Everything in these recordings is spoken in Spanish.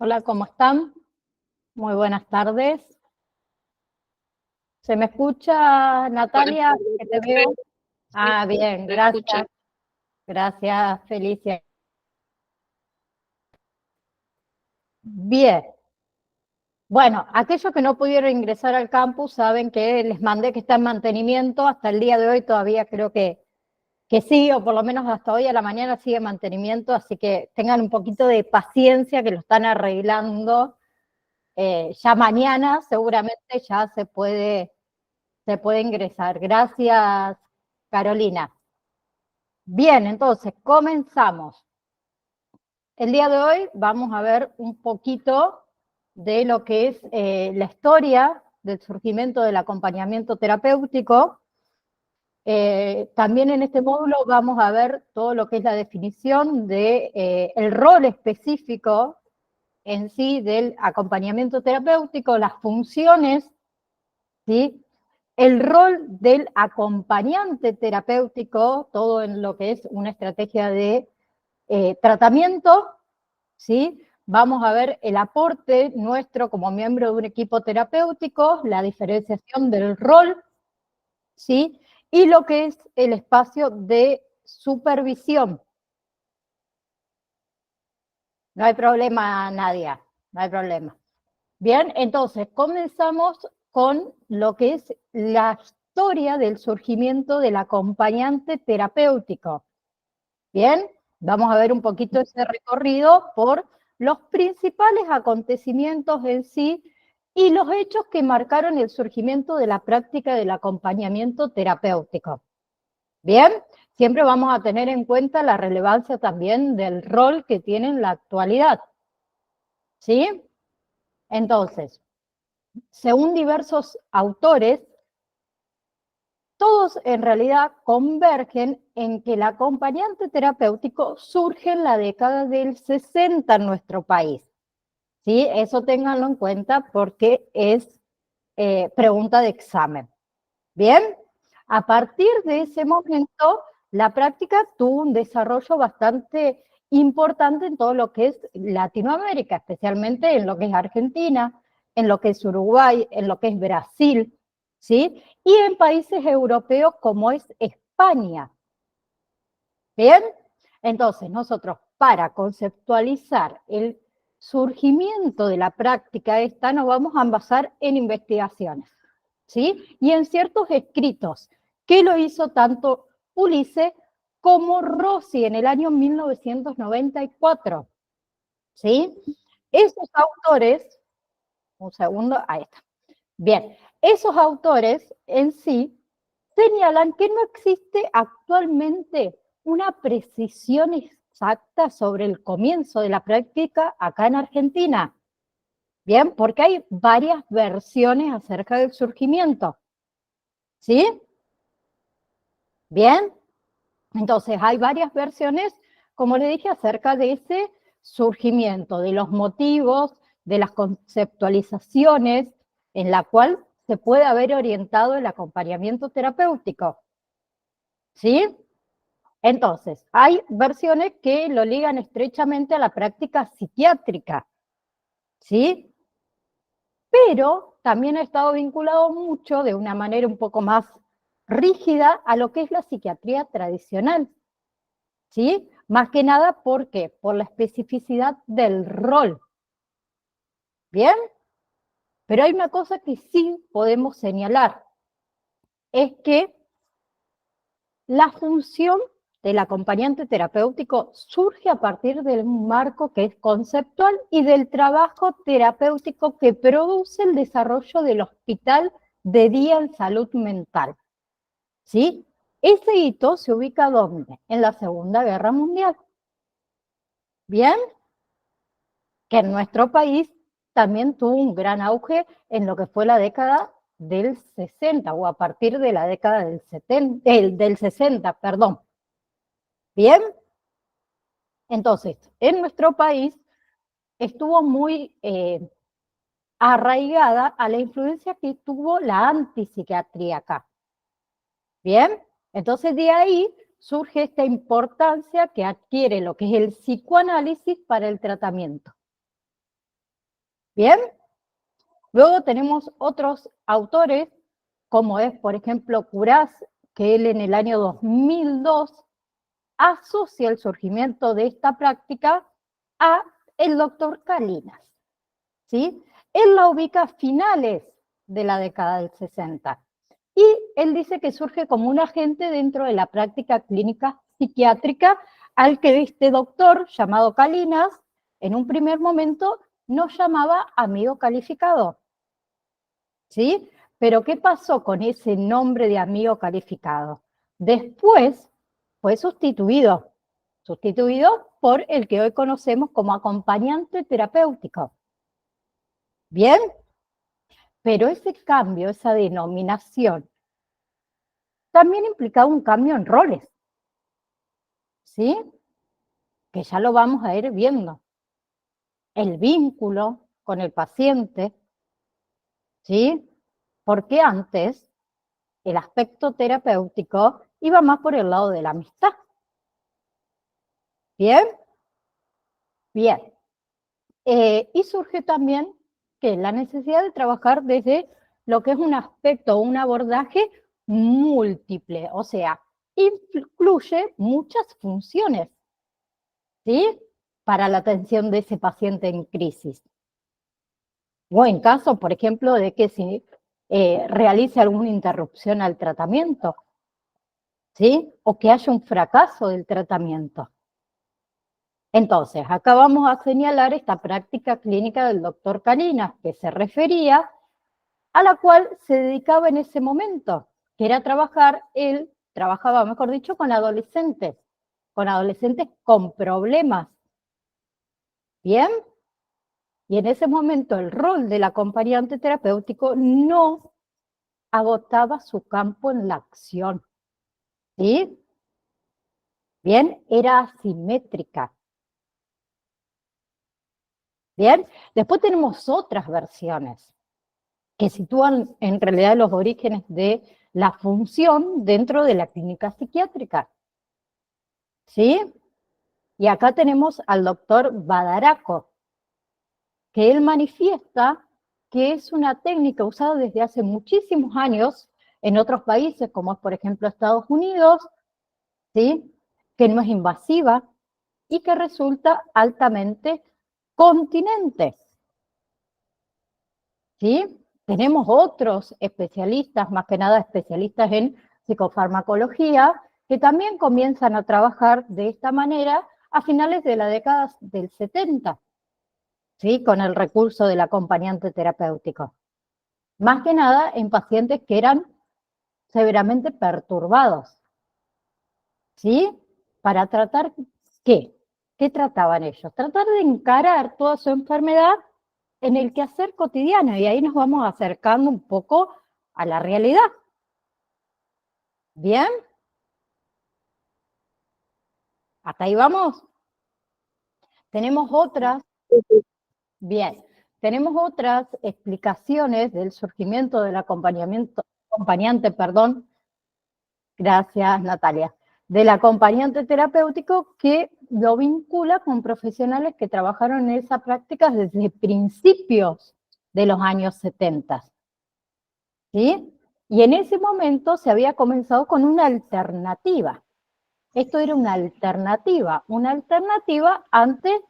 Hola, ¿cómo están? Muy buenas tardes. ¿Se me escucha, Buenas Natalia? tardes, Que te profe. veo. Sí, Ah, bien, se escucha. gracias. Gracias, Felicia. Bien. Bueno, aquellos que no pudieron ingresar al campus saben que les mandé que está en mantenimiento. Hasta el día de hoy todavía creo que sí, o por lo menos hasta hoy a la mañana sigue en mantenimiento, así que tengan un poquito de paciencia que lo están arreglando. Ya mañana seguramente ya se puede ingresar. Gracias, Carolina. Bien, entonces comenzamos. El día de hoy vamos a ver un poquito de lo que es la historia del surgimiento del acompañamiento terapéutico. También en este módulo vamos a ver todo lo que es la definición de el rol específico en sí del acompañamiento terapéutico, las funciones, ¿sí? El rol del acompañante terapéutico, todo en lo que es una estrategia de tratamiento, ¿sí? Vamos a ver el aporte nuestro como miembro de un equipo terapéutico, la diferenciación del rol, ¿sí? Y lo que es el espacio de supervisión. No hay problema, Nadia, no hay problema. Bien, entonces comenzamos con lo que es la historia del surgimiento del acompañante terapéutico. Bien, vamos a ver un poquito ese recorrido por los principales acontecimientos en sí y los hechos que marcaron el surgimiento de la práctica del acompañamiento terapéutico. Bien, siempre vamos a tener en cuenta la relevancia también del rol que tiene en la actualidad. ¿Sí? Entonces, según diversos autores, todos en realidad convergen en que el acompañante terapéutico surge en la década del 60 en nuestro país. ¿Sí? Eso ténganlo en cuenta porque es pregunta de examen. Bien, a partir de ese momento, la práctica tuvo un desarrollo bastante importante en todo lo que es Latinoamérica, especialmente en lo que es Argentina, en lo que es Uruguay, en lo que es Brasil, ¿sí? Y en países europeos como es España. Bien, entonces nosotros para conceptualizar el surgimiento de la práctica esta nos vamos a basar en investigaciones, ¿sí? Y en ciertos escritos que lo hizo tanto Ulises como Rossi en el año 1994, ¿sí? Esos autores, un segundo, ahí está. Bien, esos autores en sí señalan que no existe actualmente una precisión exacta sobre el comienzo de la práctica acá en Argentina. Bien, porque hay varias versiones acerca del surgimiento. ¿Sí? Bien, entonces hay varias versiones, como le dije, acerca de ese surgimiento, de los motivos, de las conceptualizaciones en la cual se puede haber orientado el acompañamiento terapéutico. ¿Sí? Entonces, hay versiones que lo ligan estrechamente a la práctica psiquiátrica, ¿sí? Pero también ha estado vinculado mucho, de una manera un poco más rígida, a lo que es la psiquiatría tradicional, ¿sí? Más que nada, ¿por qué? Por la especificidad del rol, ¿bien? Pero hay una cosa que sí podemos señalar, es que la función del acompañante terapéutico surge a partir de un marco que es conceptual y del trabajo terapéutico que produce el desarrollo del hospital de día en salud mental. ¿Sí? Ese hito se ubica ¿dónde? En la Segunda Guerra Mundial. ¿Bien? Que en nuestro país también tuvo un gran auge en lo que fue la década del 60 o a partir de la década del 70, del 60, perdón. ¿Bien? Entonces, en nuestro país estuvo muy arraigada a la influencia que tuvo la antipsiquiatría acá. ¿Bien? Entonces de ahí surge esta importancia que adquiere lo que es el psicoanálisis para el tratamiento. ¿Bien? Luego tenemos otros autores, como es, por ejemplo, Curaz, que él en el año 2002 asocia el surgimiento de esta práctica a el doctor Calinas, ¿sí? Él la ubica a finales de la década del 60 y él dice que surge como un agente dentro de la práctica clínica psiquiátrica al que este doctor llamado Calinas en un primer momento no llamaba amigo calificado, ¿sí? Pero ¿qué pasó con ese nombre de amigo calificado? Después fue sustituido por el que hoy conocemos como acompañante terapéutico. ¿Bien? Pero ese cambio, esa denominación, también implicaba un cambio en roles, ¿sí? Que ya lo vamos a ir viendo. El vínculo con el paciente, ¿sí? Porque antes el aspecto terapéutico iba más por el lado de la amistad. ¿Bien? Bien. Y surge también que la necesidad de trabajar desde lo que es un aspecto, un abordaje múltiple, o sea, incluye muchas funciones, ¿sí? Para la atención de ese paciente en crisis. O en caso, por ejemplo, de que se realice alguna interrupción al tratamiento, ¿sí? O que haya un fracaso del tratamiento. Entonces, acá vamos a señalar esta práctica clínica del doctor Calinas, que se refería a la cual se dedicaba en ese momento, que era trabajar, él trabajaba, mejor dicho, con adolescentes con problemas. ¿Bien? Y en ese momento el rol del acompañante terapéutico no agotaba su campo en la acción. ¿Sí? Bien, era asimétrica. Bien, después tenemos otras versiones que sitúan en realidad los orígenes de la función dentro de la clínica psiquiátrica. ¿Sí? Y acá tenemos al doctor Badaraco, que él manifiesta que es una técnica usada desde hace muchísimos años en otros países, como es por ejemplo Estados Unidos, ¿sí? Que no es invasiva y que resulta altamente continente. ¿Sí? Tenemos otros especialistas, más que nada especialistas en psicofarmacología, que también comienzan a trabajar de esta manera a finales de la década del 70, ¿sí? Con el recurso del acompañante terapéutico. Más que nada en pacientes que eran severamente perturbados, ¿sí? Para tratar, ¿qué? ¿Qué trataban ellos? Tratar de encarar toda su enfermedad en el quehacer cotidiano, y ahí nos vamos acercando un poco a la realidad. ¿Bien? ¿Hasta ahí vamos? Tenemos otras, bien, tenemos otras explicaciones del surgimiento del acompañante, perdón, gracias Natalia, del acompañante terapéutico que lo vincula con profesionales que trabajaron en esa práctica desde principios de los años 70. ¿Sí? Y en ese momento se había comenzado con una alternativa. Esto era una alternativa ante,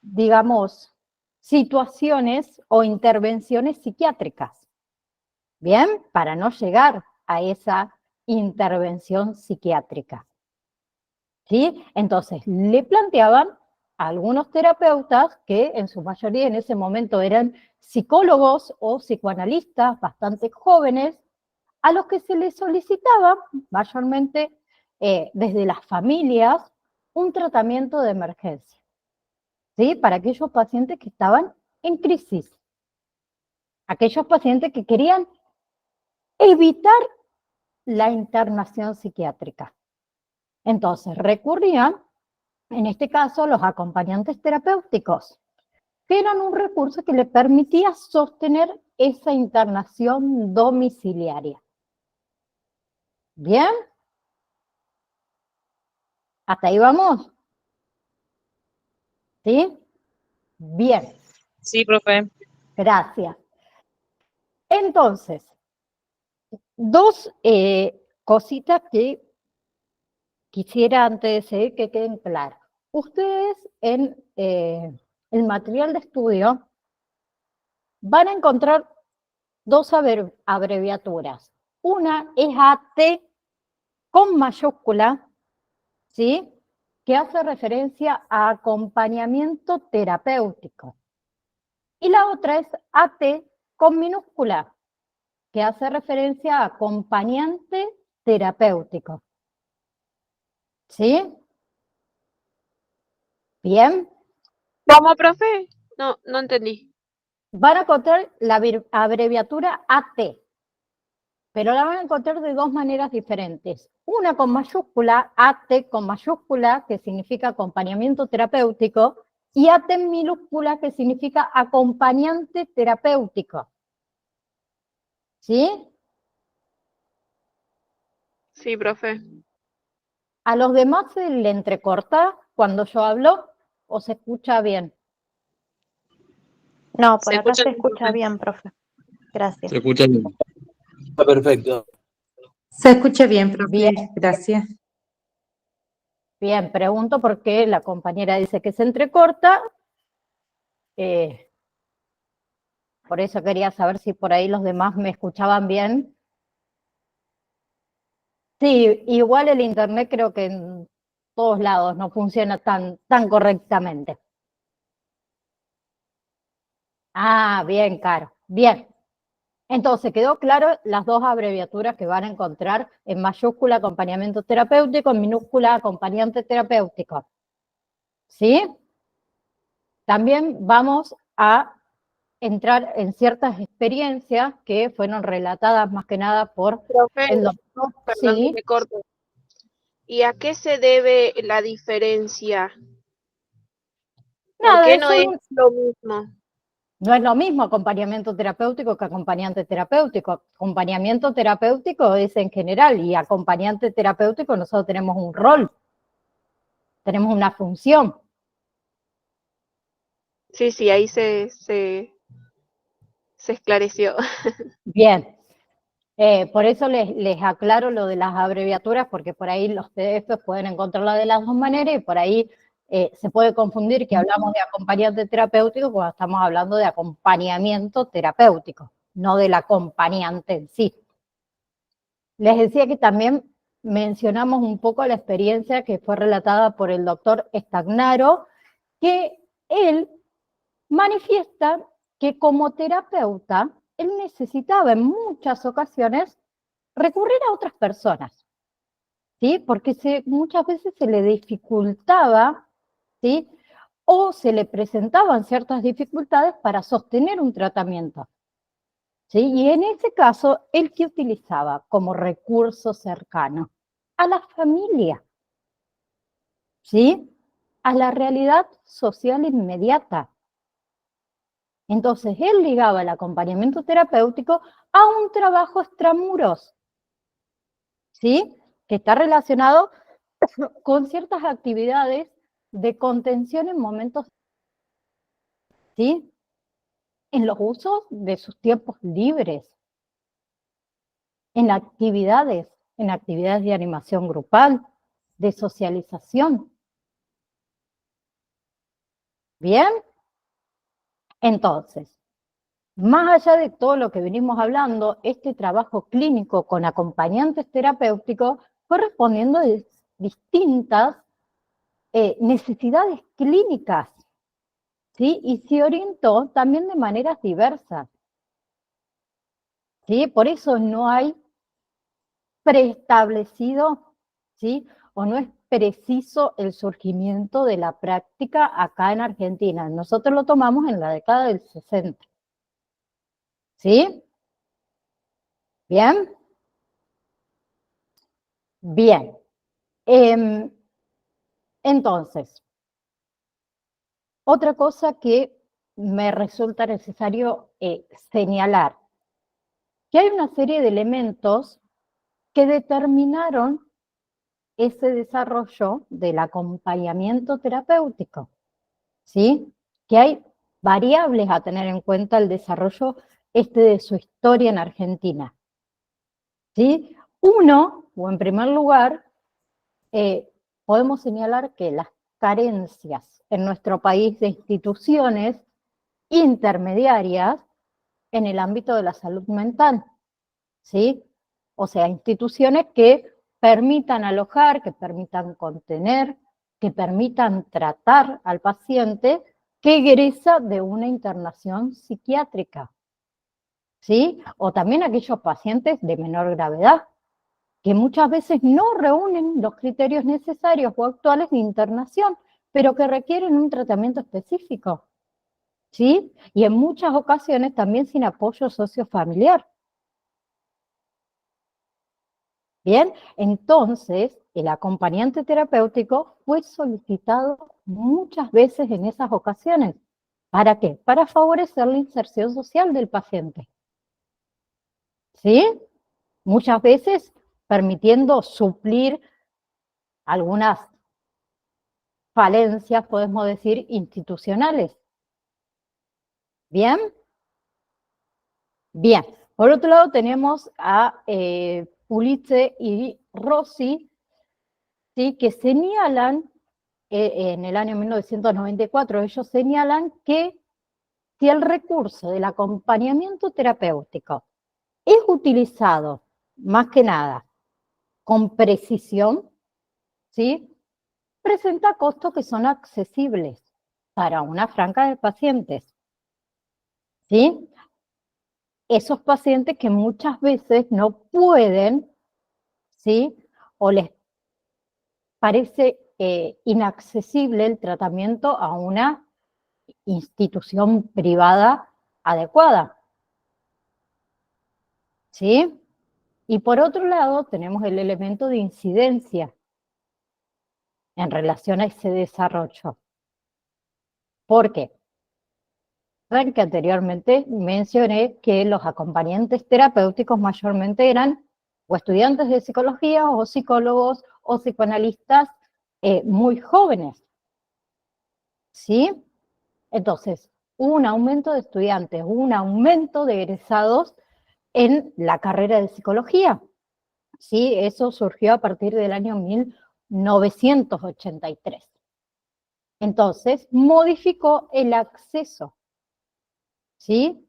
digamos, situaciones o intervenciones psiquiátricas. ¿Bien? Para no llegar a esa intervención psiquiátrica. ¿Sí? Entonces, le planteaban a algunos terapeutas, que en su mayoría en ese momento eran psicólogos o psicoanalistas bastante jóvenes, a los que se les solicitaba, mayormente desde las familias, un tratamiento de emergencia, ¿sí? Para aquellos pacientes que estaban en crisis, aquellos pacientes que querían evitar la internación psiquiátrica. Entonces, recurrían, en este caso, a los acompañantes terapéuticos, que eran un recurso que le permitía sostener esa internación domiciliaria. ¿Bien? ¿Hasta ahí vamos? ¿Sí? Bien, Sí, profe. gracias. Entonces, dos cositas que quisiera antes de seguir que queden claras. Ustedes en el material de estudio van a encontrar dos abreviaturas. Una es AT con mayúscula, ¿sí? Que hace referencia a acompañamiento terapéutico. Y la otra es AT con minúscula, que hace referencia a acompañante terapéutico. ¿Sí? Bien. ¿Cómo, profe? No, no entendí. Van a encontrar la abreviatura AT, pero la van a encontrar de dos maneras diferentes. Una con mayúscula, AT con mayúscula, que significa acompañamiento terapéutico, y AT en minúscula, que significa acompañante terapéutico. ¿Sí? Sí, profe. ¿A los demás se le entrecorta cuando yo hablo o se escucha bien? No, por Se acá escucha se bien, escucha profe. bien, profe. Gracias. Se escucha bien. Está perfecto. Se escucha bien, profe. Bien. Gracias. Bien, pregunto por qué la compañera dice que se entrecorta. Por eso quería saber si por ahí los demás me escuchaban bien. Sí, igual el internet creo que en todos lados no funciona tan correctamente. Ah, bien, Caro. Bien. Entonces, quedó claro las dos abreviaturas que van a encontrar en mayúscula acompañamiento terapéutico, en minúscula acompañante terapéutico. ¿Sí? También vamos a entrar en ciertas experiencias que fueron relatadas más que nada por Profe, el doctor. perdón que Sí, me corto. ¿Y a qué se debe la diferencia? ¿Por nada, qué es no es solo lo mismo? no es lo mismo acompañamiento terapéutico que acompañante terapéutico. Acompañamiento terapéutico es en general y acompañante terapéutico nosotros tenemos un rol, tenemos una función. Sí, ahí se esclareció. Bien, por eso les aclaro lo de las abreviaturas, porque por ahí los PDFs pueden encontrarla de las dos maneras y por ahí se puede confundir que hablamos de acompañante terapéutico cuando estamos hablando de acompañamiento terapéutico, no del acompañante en sí. Les decía que también mencionamos un poco la experiencia que fue relatada por el doctor Stagnaro, que él manifiesta que como terapeuta, él necesitaba en muchas ocasiones recurrir a otras personas, ¿sí? Porque muchas veces se le dificultaba, ¿sí? O se le presentaban ciertas dificultades para sostener un tratamiento. ¿Sí? Y en ese caso, ¿él qué utilizaba como recurso cercano? A la familia, ¿sí? A la realidad social inmediata. Entonces, él ligaba el acompañamiento terapéutico a un trabajo extramuros, ¿sí? Que está relacionado con ciertas actividades de contención en momentos, ¿sí? En los usos de sus tiempos libres, en actividades de animación grupal, de socialización. ¿Bien? Entonces, más allá de todo lo que venimos hablando, este trabajo clínico con acompañantes terapéuticos fue respondiendo a distintas necesidades clínicas, ¿sí? Y se orientó también de maneras diversas, ¿sí? Por eso no hay preestablecido, ¿sí? O no es preciso el surgimiento de la práctica acá en Argentina. Nosotros lo tomamos en la década del 60. ¿Sí? ¿Bien? Bien. Entonces, otra cosa que me resulta necesario señalar, que hay una serie de elementos que determinaron ese desarrollo del acompañamiento terapéutico, ¿sí? que hay variables a tener en cuenta el desarrollo de su historia en Argentina. ¿Sí? Uno, o en primer lugar, podemos señalar que las carencias en nuestro país de instituciones intermediarias en el ámbito de la salud mental, ¿sí? O sea, instituciones que permitan alojar, que permitan contener, que permitan tratar al paciente que egresa de una internación psiquiátrica, ¿sí? O también aquellos pacientes de menor gravedad, que muchas veces no reúnen los criterios necesarios o actuales de internación, pero que requieren un tratamiento específico, ¿sí? Y en muchas ocasiones también sin apoyo sociofamiliar. Bien, entonces el acompañante terapéutico fue solicitado muchas veces en esas ocasiones. ¿Para qué? Para favorecer la inserción social del paciente. ¿Sí? Muchas veces permitiendo suplir algunas falencias, podemos decir, institucionales. ¿Bien? Bien. Por otro lado tenemos a Pulice y Rossi, ¿sí? Que señalan, en el año 1994, ellos señalan que si el recurso del acompañamiento terapéutico es utilizado más que nada con precisión, ¿sí? Presenta costos que son accesibles para una franja de pacientes, ¿sí? Esos pacientes que muchas veces no pueden, ¿sí? O les parece inaccesible el tratamiento a una institución privada adecuada, ¿sí? Y por otro lado tenemos el elemento de incidencia en relación a ese desarrollo. ¿Por qué? Saben que anteriormente mencioné que los acompañantes terapéuticos mayormente eran o estudiantes de psicología o psicólogos o psicoanalistas muy jóvenes, ¿sí? Entonces, hubo un aumento de estudiantes, hubo un aumento de egresados en la carrera de psicología, ¿sí? Eso surgió a partir del año 1983. Entonces, modificó el acceso, ¿sí?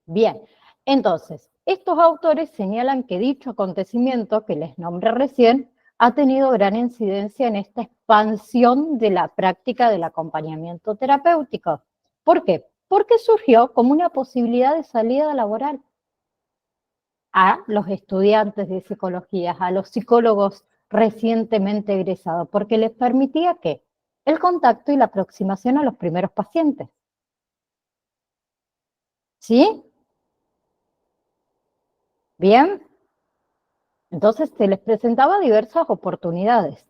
Bien, entonces, estos autores señalan que dicho acontecimiento que les nombré recién ha tenido gran incidencia en esta expansión de la práctica del acompañamiento terapéutico. ¿Por qué? Porque surgió como una posibilidad de salida laboral a los estudiantes de psicología, a los psicólogos recientemente egresados, porque les permitía ¿qué? El contacto y la aproximación a los primeros pacientes. ¿Sí? Bien. Entonces se les presentaba diversas oportunidades.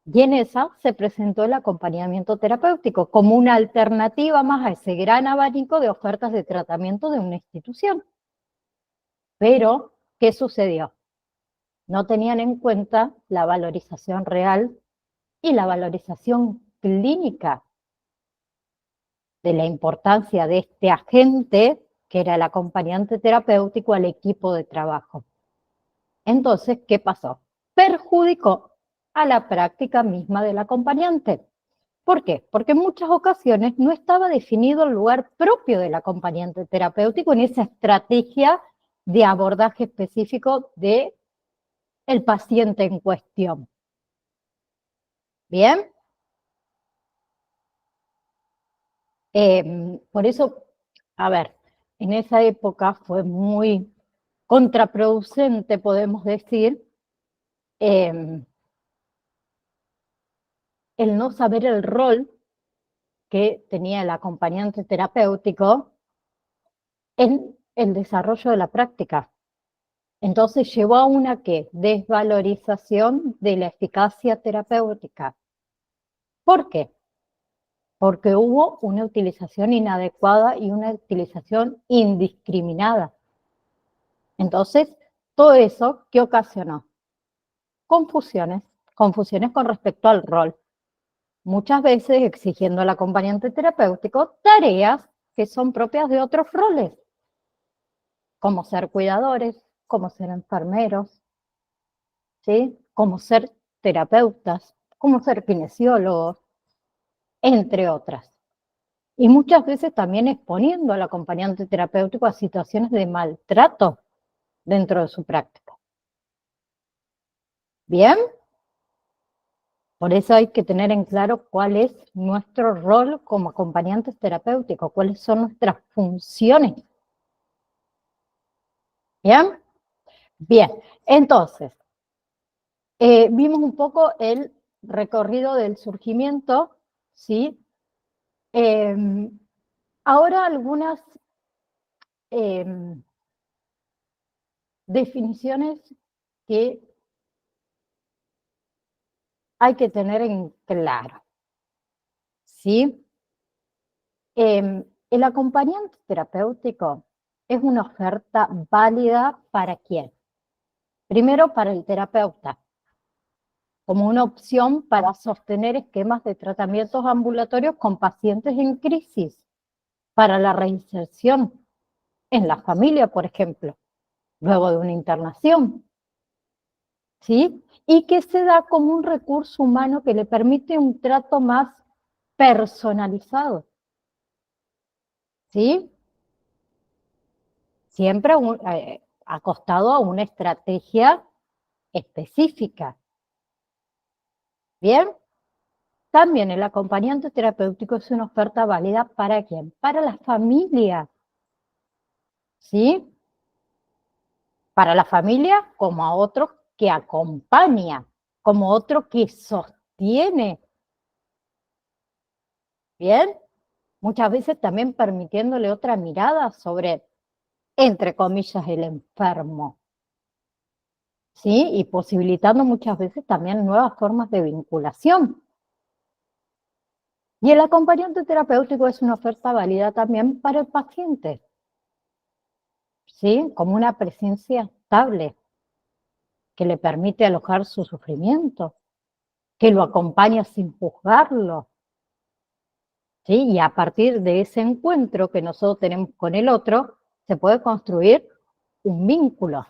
Y en esa se presentó el acompañamiento terapéutico como una alternativa más a ese gran abanico de ofertas de tratamiento de una institución. Pero, ¿qué sucedió? No tenían en cuenta la valorización real y la valorización clínica de la importancia de este agente, que era el acompañante terapéutico, al equipo de trabajo. Entonces, ¿qué pasó? Perjudicó a la práctica misma del acompañante. ¿Por qué? Porque en muchas ocasiones no estaba definido el lugar propio del acompañante terapéutico en esa estrategia de abordaje específico del paciente en cuestión. ¿Bien? Por eso, a ver, en esa época fue muy contraproducente, podemos decir, el no saber el rol que tenía el acompañante terapéutico en el desarrollo de la práctica. Entonces llevó a una ¿qué? Desvalorización de la eficacia terapéutica. ¿Por qué? Porque hubo una utilización inadecuada y una utilización indiscriminada. Entonces, todo eso, ¿qué ocasionó? Confusiones con respecto al rol. muchas veces exigiendo al acompañante terapéutico tareas que son propias de otros roles, como ser cuidadores, como ser enfermeros, ¿sí? Como ser terapeutas, como ser kinesiólogos, entre otras. Y muchas veces también exponiendo al acompañante terapéutico a situaciones de maltrato dentro de su práctica. ¿Bien? Por eso hay que tener en claro cuál es nuestro rol como acompañantes terapéuticos, cuáles son nuestras funciones. ¿Bien? Bien, entonces, vimos un poco el recorrido del surgimiento, ¿sí? Ahora algunas definiciones que hay que tener en claro, ¿sí? El acompañante terapéutico es una oferta válida ¿para quién? Primero, para el terapeuta, como una opción para sostener esquemas de tratamientos ambulatorios con pacientes en crisis, para la reinserción en la familia, por ejemplo, luego de una internación, ¿sí? Y que se da como un recurso humano que le permite un trato más personalizado, ¿sí? Siempre acostado a una estrategia específica. ¿Bien? También el acompañante terapéutico es una oferta válida ¿para quién? Para la familia, ¿sí? Para la familia como a otro que acompaña, como otro que sostiene, ¿bien? Muchas veces también permitiéndole otra mirada sobre, entre comillas, el enfermo, ¿sí? Y posibilitando muchas veces también nuevas formas de vinculación. Y el acompañante terapéutico es una oferta válida también para el paciente, ¿sí? Como una presencia estable que le permite alojar su sufrimiento, que lo acompaña sin juzgarlo, ¿sí? Y a partir de ese encuentro que nosotros tenemos con el otro, se puede construir un vínculo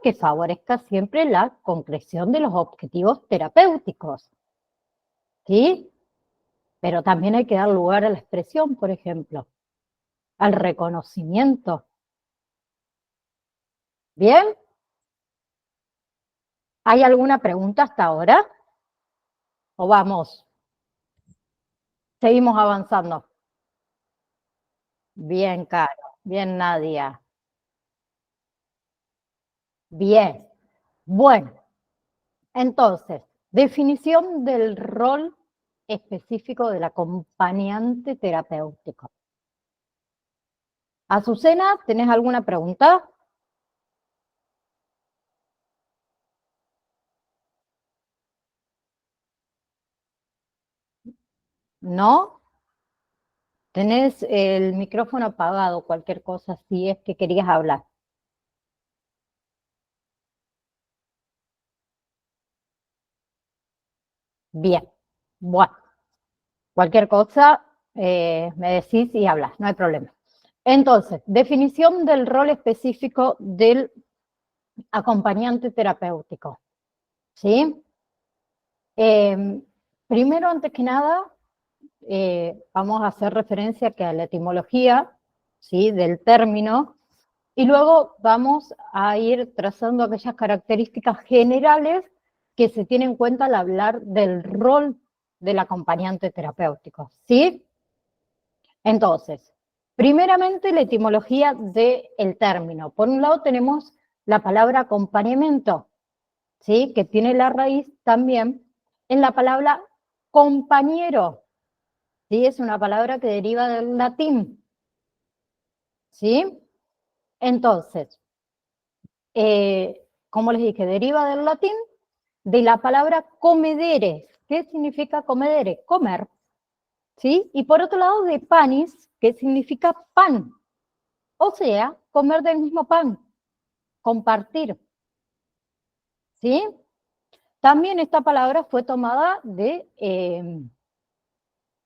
que favorezca siempre la concreción de los objetivos terapéuticos, ¿sí? Pero también hay que dar lugar a la expresión, por ejemplo, al reconocimiento. ¿Bien? ¿Hay alguna pregunta hasta ahora? ¿O vamos? Seguimos avanzando. Bien, Caro. Bien, Nadia. Bien. Bueno, entonces, definición del rol específico del acompañante terapéutico. Azucena, ¿tenés alguna pregunta? ¿No? Tenés el micrófono apagado, cualquier cosa, si es que querías hablar. Bien. Bueno, cualquier cosa me decís y hablas, no hay problema. Entonces, definición del rol específico del acompañante terapéutico, ¿sí? Primero, antes que nada, vamos a hacer referencia a la etimología, ¿sí? Del término, y luego vamos a ir trazando aquellas características generales que se tienen en cuenta al hablar del rol del acompañante terapéutico, ¿sí? Entonces, primeramente la etimología del término. Por un lado tenemos la palabra acompañamiento, ¿sí? Que tiene la raíz también en la palabra compañero, ¿sí? Es una palabra que deriva del latín, ¿sí? Entonces, como les dije, deriva del latín de la palabra comedere. ¿Qué significa comedere? Comer, ¿sí? Y por otro lado de panis, que significa pan, o sea, comer del mismo pan, compartir, ¿sí? También esta palabra fue tomada del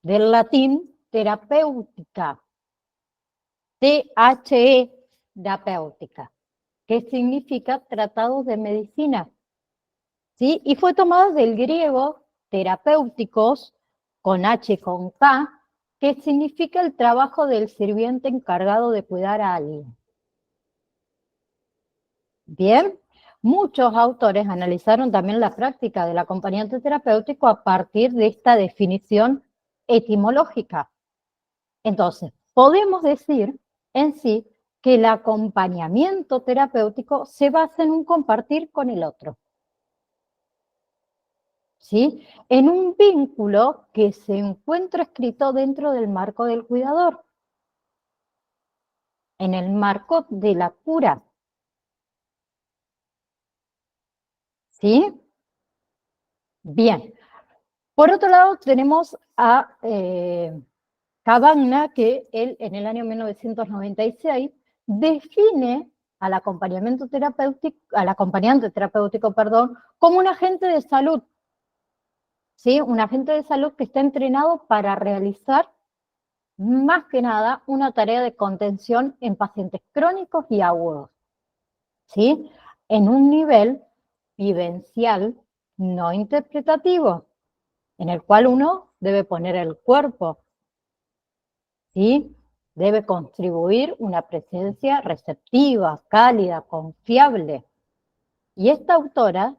latín terapéutica, THE, terapéutica, que significa tratados de medicina, ¿sí? Y fue tomada del griego terapéuticos, con H y con K, que significa el trabajo del sirviente encargado de cuidar a alguien. Bien, muchos autores analizaron también la práctica del acompañante terapéutico a partir de esta definición etimológica. Entonces, podemos decir en sí que el acompañamiento terapéutico se basa en un compartir con el otro, ¿sí? En un vínculo que se encuentra escrito dentro del marco del cuidador, en el marco de la cura, ¿sí? Bien. Por otro lado, tenemos a Cavagna, que él en el año 1996 define al acompañante terapéutico, como un agente de salud, ¿sí? Un agente de salud que está entrenado para realizar, más que nada, una tarea de contención en pacientes crónicos y agudos, ¿sí? En un nivel vivencial no interpretativo, en el cual uno debe poner el cuerpo, ¿sí? Debe contribuir una presencia receptiva, cálida, confiable. Y esta autora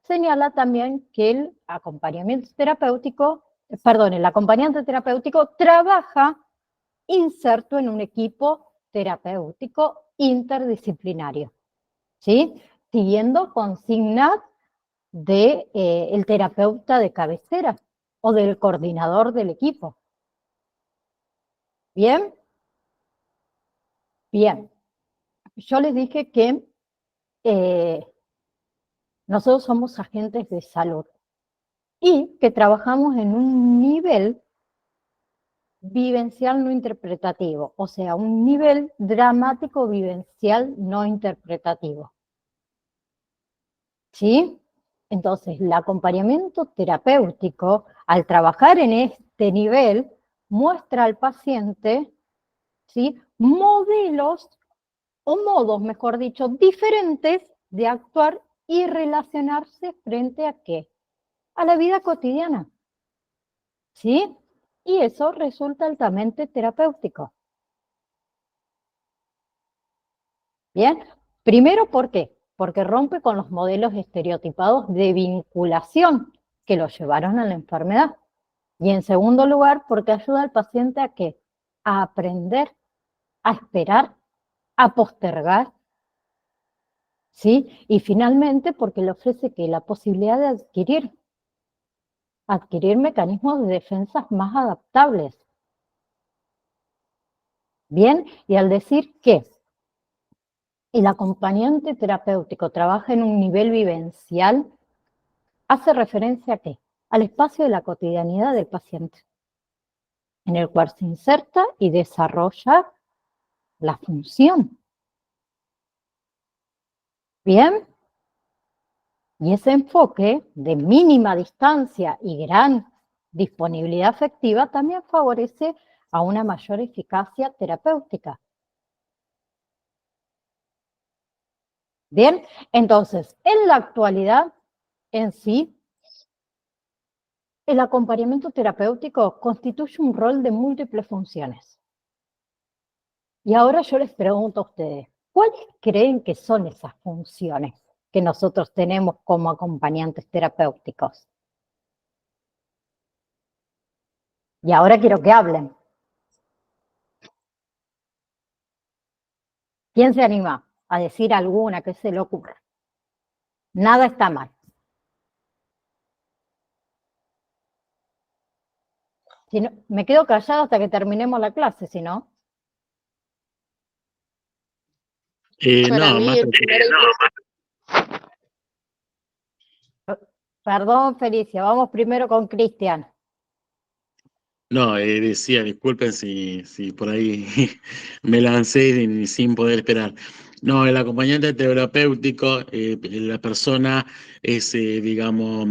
señala también que el acompañante terapéutico trabaja inserto en un equipo terapéutico interdisciplinario, ¿sí? Siguiendo consignas del terapeuta de cabecera o del coordinador del equipo. ¿Bien? Bien. Yo les dije que nosotros somos agentes de salud y que trabajamos en un nivel vivencial no interpretativo, o sea, un nivel dramático vivencial no interpretativo. ¿Sí? Entonces, el acompañamiento terapéutico, al trabajar en este nivel, muestra al paciente, ¿sí?, modelos o modos, mejor dicho, diferentes de actuar y relacionarse frente a ¿qué? A la vida cotidiana, ¿sí? Y eso resulta altamente terapéutico. Bien, primero, ¿por qué? Porque rompe con los modelos estereotipados de vinculación que lo llevaron a la enfermedad. Y en segundo lugar, porque ayuda al paciente a ¿qué? A aprender, a esperar, a postergar, ¿sí? Y finalmente, porque le ofrece ¿qué? La posibilidad de adquirir mecanismos de defensa más adaptables. Bien, y al decir que el acompañante terapéutico trabaja en un nivel vivencial, hace referencia ¿a qué? Al espacio de la cotidianidad del paciente, en el cual se inserta y desarrolla la función. Bien, y ese enfoque de mínima distancia y gran disponibilidad afectiva también favorece a una mayor eficacia terapéutica. Bien, entonces, en la actualidad, en sí, el acompañamiento terapéutico constituye un rol de múltiples funciones. Y ahora yo les pregunto a ustedes, ¿cuáles creen que son esas funciones que nosotros tenemos como acompañantes terapéuticos? Y ahora quiero que hablen. ¿Quién se anima a decir alguna que se le ocurra? Nada está mal. Si no, me quedo callada hasta que terminemos la clase, si no. Para No, mí, más el primer Perdón, Felicia, vamos primero con Cristian. no, decía, disculpen si por ahí me lancé sin poder esperar. No, el acompañante terapéutico, la persona es, digamos,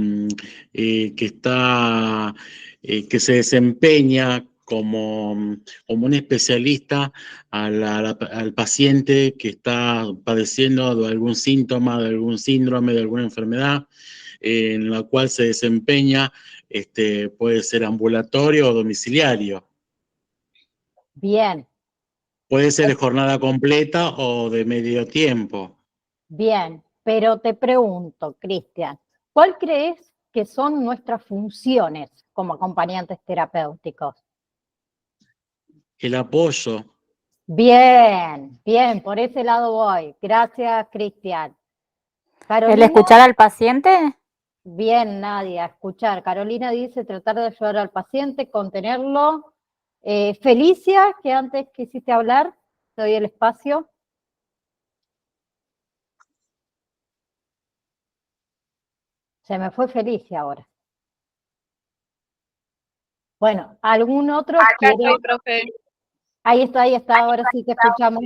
que está, que se desempeña como un especialista al paciente que está padeciendo de algún síntoma, de algún síndrome, de alguna enfermedad, en la cual se desempeña, puede ser ambulatorio o domiciliario. Bien, Puede ser de jornada completa o de medio tiempo. bien, pero te pregunto, Cristian, ¿cuál crees que son nuestras funciones como acompañantes terapéuticos? El apoyo. Bien, bien, por ese lado voy. Gracias, Cristian. ¿El Carolina, escuchar al paciente? bien, Nadia, escuchar. Carolina dice tratar de ayudar al paciente, contenerlo. Felicia, que antes quisiste hablar, te doy el espacio. Se me fue Felicia ahora. Bueno, ¿algún otro Acá quiere? estoy, profe. Ahí está, ahora sí te escuchamos.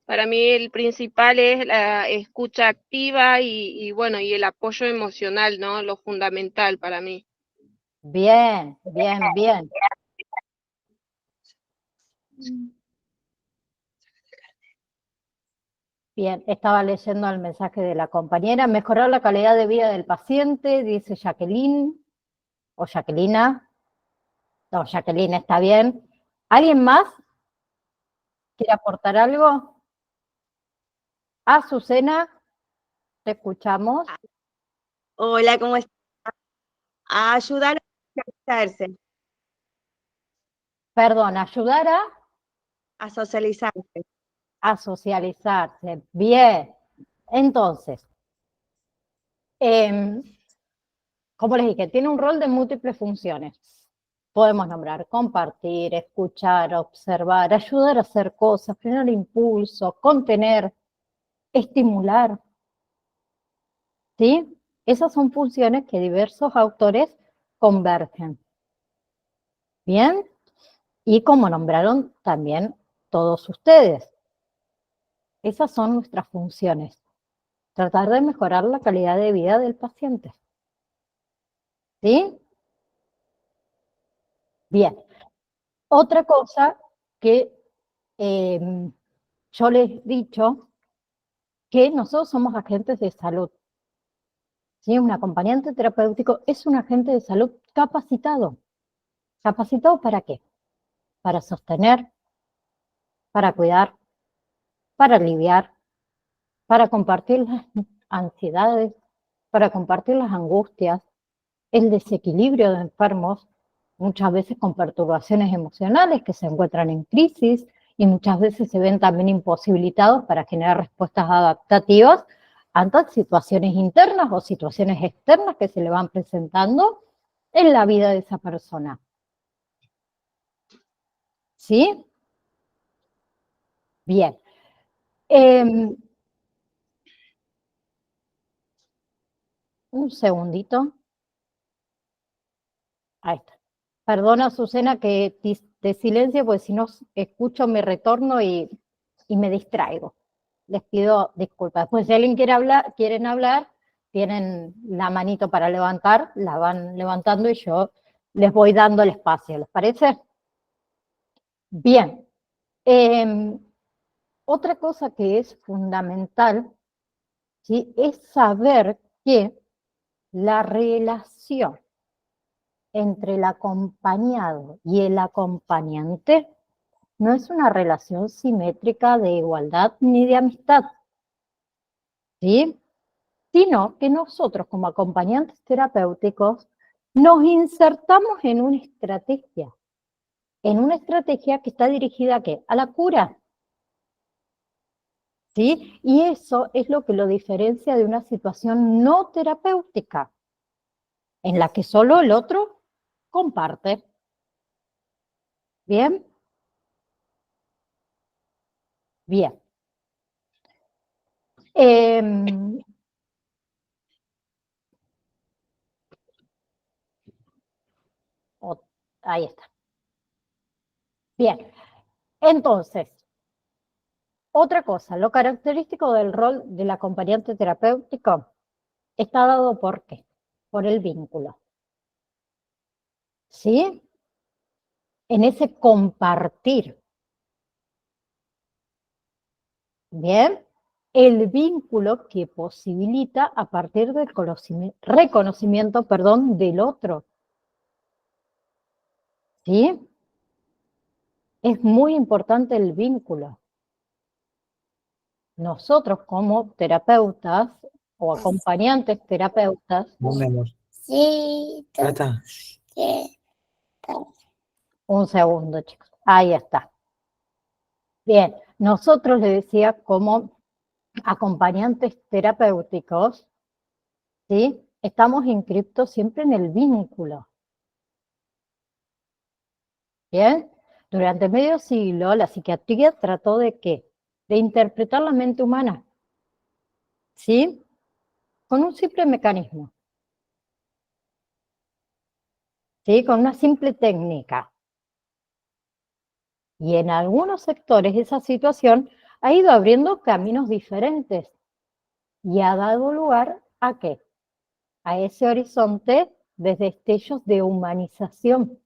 Para mí el principal es la escucha activa y bueno, y el apoyo emocional, ¿no? Lo fundamental para mí. Bien, bien, bien. Bien, estaba leyendo el mensaje de la compañera. Mejorar la calidad de vida del paciente, dice Jacqueline, o Jacquelina. No, Jacqueline está bien. ¿Alguien más quiere aportar algo? Azucena, te escuchamos. Hola, ¿cómo estás? A ayudar a socializarse, Perdón, ayudar a socializarse. a socializarse. Bien. Entonces, como les dije, tiene un rol de múltiples funciones. Podemos nombrar compartir, escuchar, observar, ayudar a hacer cosas, frenar impulso, contener, estimular. ¿Sí? Esas son funciones que diversos autores convergen. ¿Bien? Y como nombraron también todos ustedes, esas son nuestras funciones. Tratar de mejorar la calidad de vida del paciente. ¿Sí? Bien. Otra cosa que yo les he dicho, que nosotros somos agentes de salud. ¿Sí? Un acompañante terapéutico es un agente de salud capacitado. ¿Capacitado para qué? Para sostener, para cuidar, para aliviar, para compartir las ansiedades, para compartir las angustias, el desequilibrio de enfermos, muchas veces con perturbaciones emocionales que se encuentran en crisis y muchas veces se ven también imposibilitados para generar respuestas adaptativas ante situaciones internas o situaciones externas que se le van presentando en la vida de esa persona. ¿Sí? Bien. Un segundito. Ahí está. Perdona, Azucena, que te silencio, porque si no escucho mi retorno y me distraigo. Les pido disculpas. Pues si alguien quieren hablar, tienen la manito para levantar, la van levantando y yo les voy dando el espacio. ¿Les parece? Bien. Otra cosa que es fundamental, ¿sí?, es saber que la relación entre el acompañado y el acompañante no es una relación simétrica de igualdad ni de amistad, ¿sí? Sino que nosotros como acompañantes terapéuticos nos insertamos en una estrategia que está dirigida ¿a qué? A la cura, ¿sí? Y eso es lo que lo diferencia de una situación no terapéutica, en la que solo el otro comparte. ¿Bien? Bien. Ahí está. Bien. Entonces, Otra cosa, lo característico del rol del acompañante terapéutico está dado ¿por qué? Por el vínculo. ¿Sí? En ese compartir. Bien, el vínculo que posibilita a partir del reconocimiento, del otro. ¿Sí? Es muy importante el vínculo. Nosotros como terapeutas o acompañantes terapeutas. Sí. Ya está. Un segundo, chicos. Ahí está. Bien, nosotros le decía como acompañantes terapéuticos, ¿sí? Estamos inscriptos siempre en el vínculo. Bien, durante medio siglo la psiquiatría trató de ¿qué? De interpretar la mente humana, ¿sí? Con un simple mecanismo, ¿sí? Con una simple técnica. Y en algunos sectores esa situación ha ido abriendo caminos diferentes y ha dado lugar ¿a qué? A ese horizonte de destellos de humanización.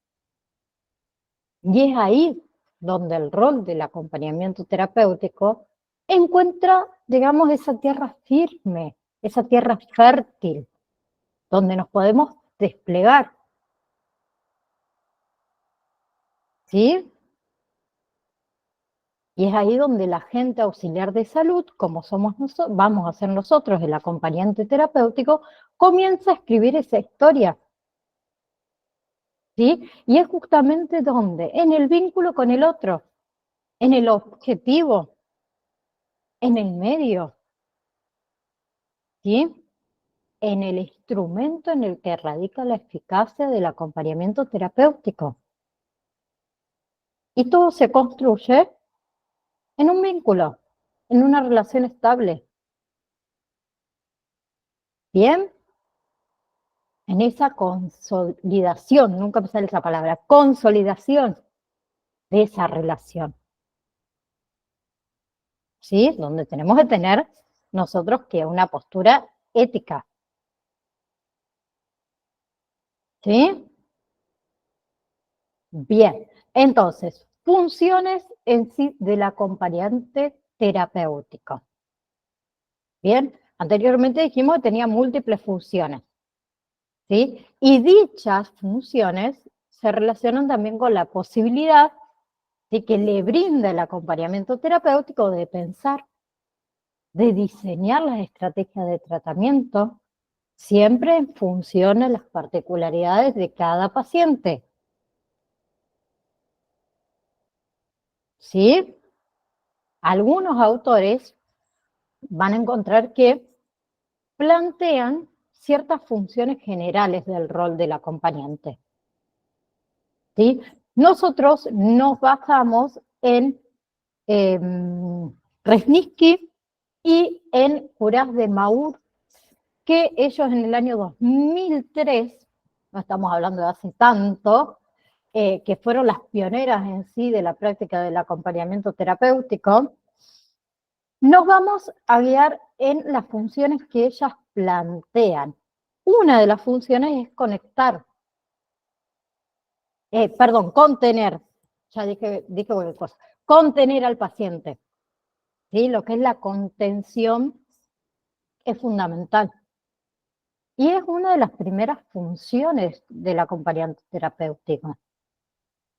Y es ahí donde el rol del acompañamiento terapéutico encuentra, digamos, esa tierra firme, esa tierra fértil, donde nos podemos desplegar. ¿Sí? Y es ahí donde la gente auxiliar de salud, como somos nosotros, vamos a ser nosotros, el acompañante terapéutico, comienza a escribir esa historia. ¿Sí? Y es justamente donde, en el vínculo con el otro, en el objetivo, en el medio, ¿sí? En el instrumento en el que radica la eficacia del acompañamiento terapéutico. Y todo se construye en un vínculo, en una relación estable. ¿Bien? En esa consolidación, nunca me sale esa palabra, consolidación de esa relación. ¿Sí? Donde tenemos que tener nosotros que una postura ética. ¿Sí? Bien, entonces, funciones en sí del acompañante terapéutico. Bien, anteriormente dijimos que tenía múltiples funciones, ¿sí? Y dichas funciones se relacionan también con la posibilidad de que le brinda el acompañamiento terapéutico de pensar, de diseñar las estrategias de tratamiento, siempre en función a las particularidades de cada paciente. ¿Sí? Algunos autores van a encontrar que plantean ciertas funciones generales del rol del acompañante. ¿Sí? Nosotros nos basamos en Resnicky y en Curas de Maur, que ellos en el año 2003, no estamos hablando de hace tanto, que fueron las pioneras en sí de la práctica del acompañamiento terapéutico, nos vamos a guiar en las funciones que ellas plantean. Una de las funciones es conectar, contener, ya dije cualquier cosa, contener al paciente. ¿Sí? Lo que es la contención es fundamental. Y es una de las primeras funciones del acompañante terapéutico.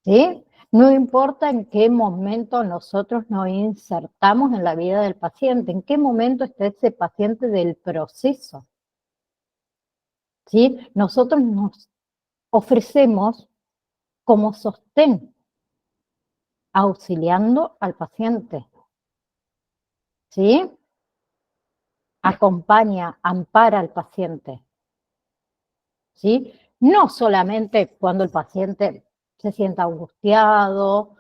¿Sí? No importa en qué momento nosotros nos insertamos en la vida del paciente, en qué momento está ese paciente del proceso. ¿Sí? Nosotros nos ofrecemos como sostén, auxiliando al paciente. ¿Sí? Acompaña, ampara al paciente. ¿Sí? No solamente cuando el paciente se sienta angustiado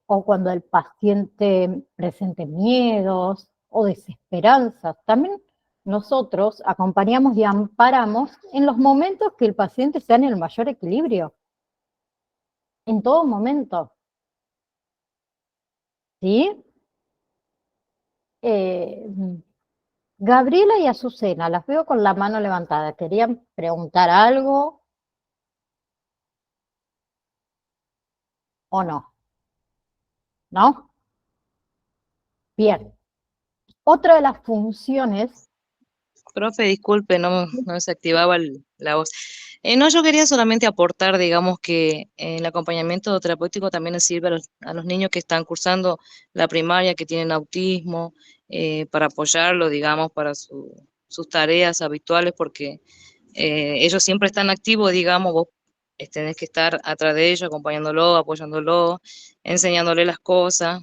o cuando el paciente presente miedos o desesperanzas. También nosotros acompañamos y amparamos en los momentos que el paciente está en el mayor equilibrio. En todo momento. ¿Sí? Eh, Gabriela y Azucena, las veo con la mano levantada. ¿Querían preguntar algo o no? ¿No? Bien. Otra de las funciones, Profe, disculpe, no se activaba la voz. No, yo quería solamente aportar, digamos, que el acompañamiento terapéutico también les sirve a los niños que están cursando la primaria, que tienen autismo, para apoyarlo, digamos, para sus tareas habituales, porque ellos siempre están activos, digamos, vos tenés que estar atrás de ellos, acompañándolo, apoyándolo, enseñándole las cosas.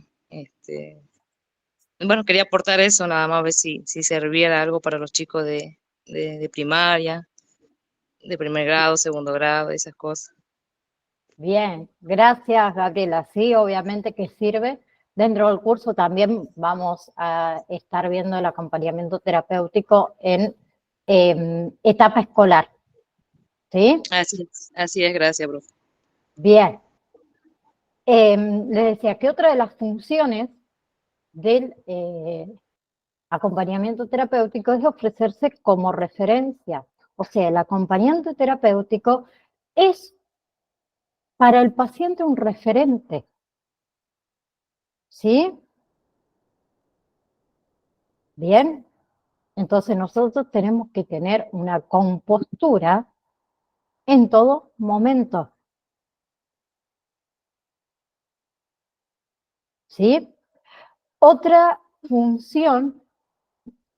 Bueno, quería aportar eso, nada más, a ver si serviera algo para los chicos de primaria, de primer grado, segundo grado, esas cosas. bien, gracias Gabriela. Sí, obviamente que sirve. Dentro del curso también vamos a estar viendo el acompañamiento terapéutico en etapa escolar. ¿Sí? Así es, gracias, profe. Bien. Les decía que otra de las funciones del acompañamiento terapéutico es ofrecerse como referencia. O sea, el acompañante terapéutico es para el paciente un referente. ¿Sí? Bien. Entonces nosotros tenemos que tener una compostura en todo momento. ¿Sí? Otra función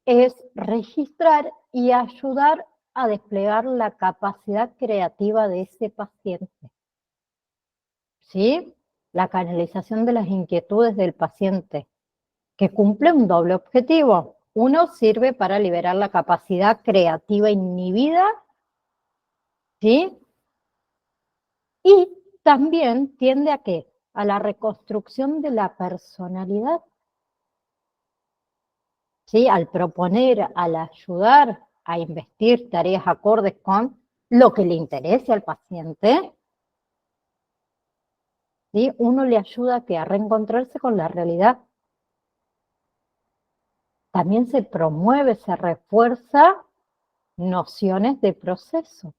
es registrar y ayudar a desplegar la capacidad creativa de ese paciente. ¿Sí? La canalización de las inquietudes del paciente, que cumple un doble objetivo. Uno, sirve para liberar la capacidad creativa inhibida, ¿sí? Y también tiende a ¿qué? A la reconstrucción de la personalidad. ¿Sí? Al proponer, al ayudar a investir tareas acordes con lo que le interese al paciente, ¿sí? Uno le ayuda a reencontrarse con la realidad. También se promueve, se refuerza nociones de proceso.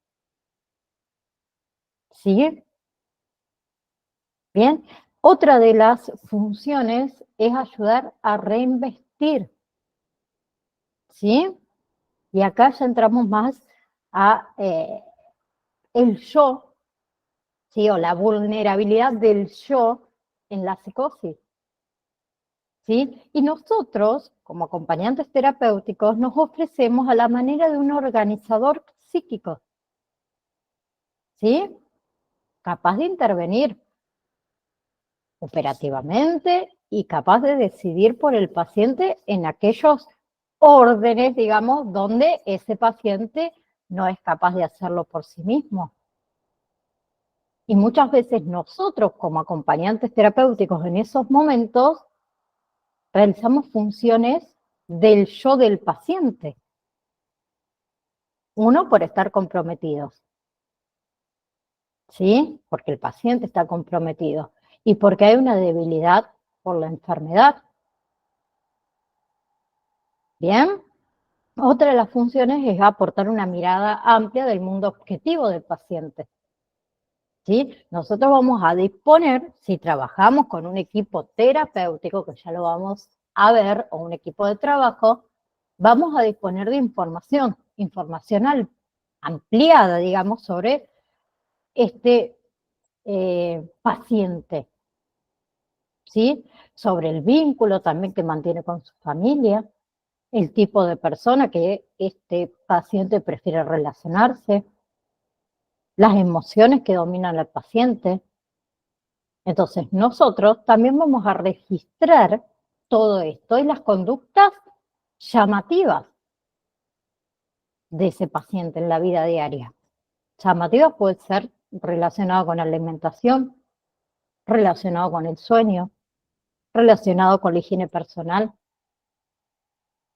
¿Sí? Bien. Otra de las funciones es ayudar a reinvestir. ¿Sí? Y acá ya entramos más a el yo, ¿sí? O la vulnerabilidad del yo en la psicosis. ¿Sí? Y nosotros, como acompañantes terapéuticos, nos ofrecemos a la manera de un organizador psíquico, ¿sí? Capaz de intervenir operativamente y capaz de decidir por el paciente en aquellos órdenes, digamos, donde ese paciente no es capaz de hacerlo por sí mismo. Y muchas veces nosotros, como acompañantes terapéuticos en esos momentos, realizamos funciones del yo del paciente. Uno, por estar comprometidos, ¿sí? Porque el paciente está comprometido y porque hay una debilidad por la enfermedad. Bien. Otra de las funciones es aportar una mirada amplia del mundo objetivo del paciente. ¿Sí? Nosotros vamos a disponer, si trabajamos con un equipo terapéutico, que ya lo vamos a ver, o un equipo de trabajo, vamos a disponer de información ampliada, digamos, sobre este paciente, ¿sí? Sobre el vínculo también que mantiene con su familia, el tipo de persona que este paciente prefiere relacionarse, las emociones que dominan al paciente. Entonces, nosotros también vamos a registrar todo esto y las conductas llamativas de ese paciente en la vida diaria. Llamativas puede ser relacionado con la alimentación, relacionado con el sueño, relacionado con la higiene personal,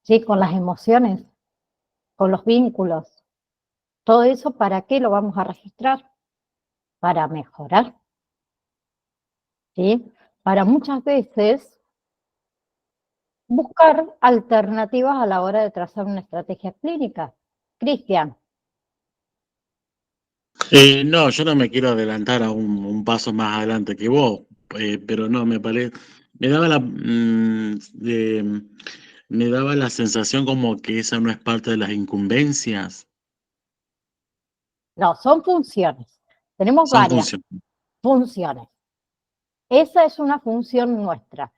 ¿sí? Con las emociones, con los vínculos. Todo eso, ¿para qué lo vamos a registrar? Para mejorar, ¿sí? Para muchas veces buscar alternativas a la hora de trazar una estrategia clínica. Cristian. No, yo no me quiero adelantar a un paso más adelante que vos, pero no, me parece, me daba me daba la sensación como que esa no es parte de las incumbencias. No, son funciones. Tenemos Son varias funciones. funciones. Esa es una función nuestra.